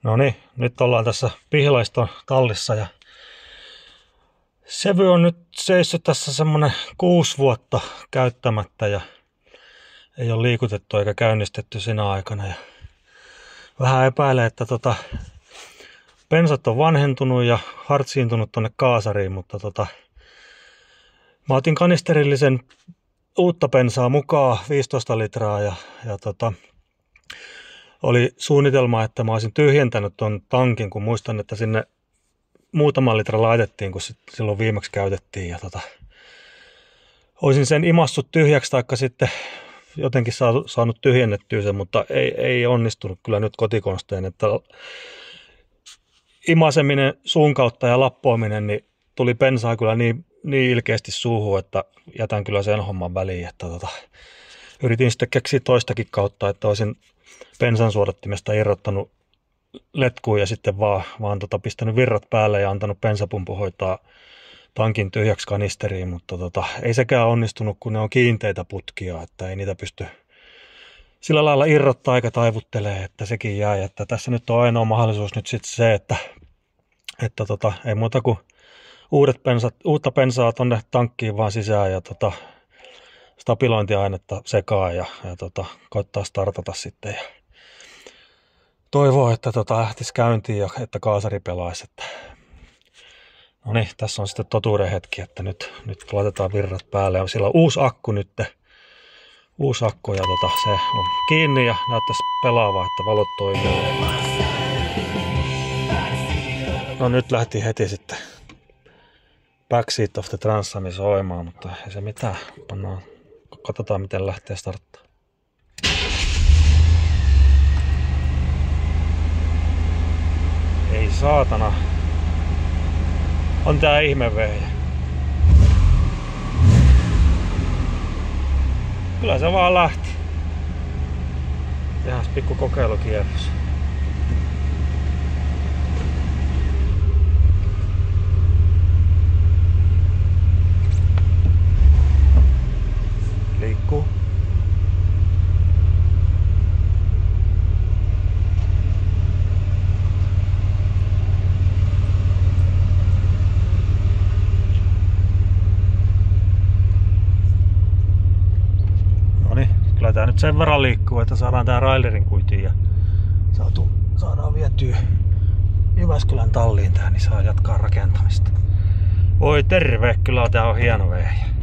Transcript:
No niin, nyt ollaan tässä Pihlaiston tallissa ja Sevy on nyt seissyt tässä semmonen 6 vuotta käyttämättä ja ei ole liikutettu eikä käynnistetty sinä aikana. Ja vähän epäilee, että pensat on vanhentunut ja hartsiintunut tonne kaasariin, mutta mä otin kanisterillisen uutta bensaa mukaan 15 litraa ja oli suunnitelma, että mä olisin tyhjentänyt ton tankin, kun muistan, että sinne muutama litra laitettiin, kun silloin viimeksi käytettiin. Ja olisin sen imassut tyhjäksi taikka sitten jotenkin saanut tyhjennettyä sen, mutta ei onnistunut kyllä nyt kotikonstein. Että imaseminen suun kautta ja lappoaminen, niin tuli bensaa kyllä niin ilkeästi suuhun, että jätän kyllä sen homman väliin. Että yritin sitten keksiä toistakin kautta, että olisin bensan suodattimesta irrottanut letkuun ja sitten vaan pistänyt virrat päälle ja antanut bensapumpu hoitaa tankin tyhjäksi kanisteriin, mutta ei sekään onnistunut, kun ne on kiinteitä putkia, että ei niitä pysty sillä lailla irrottaa eikä taivuttelee, että sekin jää. Että tässä nyt on ainoa mahdollisuus nyt sitten se, että ei muuta kuin uutta bensaa tonne tankkiin vaan sisään ja stabilointiainetta sekaan ja koittaa startata sitten ja toivoo, että lähtisi käyntiin ja että kaasari pelaisi. No niin, tässä on sitten totuuden hetki, että nyt laitetaan virrat päälle. Sillä on uusi akku nyt. Uusi akku ja se on kiinni ja näyttäisi pelaavaa, että valot toimii. No nyt lähti heti sitten Backseat of the Transami soimaan, mutta ei se mitään. Katsotaan miten lähtee starttaa. Ei saatana. On tää ihme vehjä. Kyllä se vaan lähti. Tehdään pikku kokeilukierros. Liikkuu. Kyllä tää nyt sen verran liikkuu, että saadaan tää railerin kuitiin ja saadaan vietyä Jyväskylän talliin tää, niin saa jatkaa rakentamista. Voi terve, kyllä tää on hieno vehjä.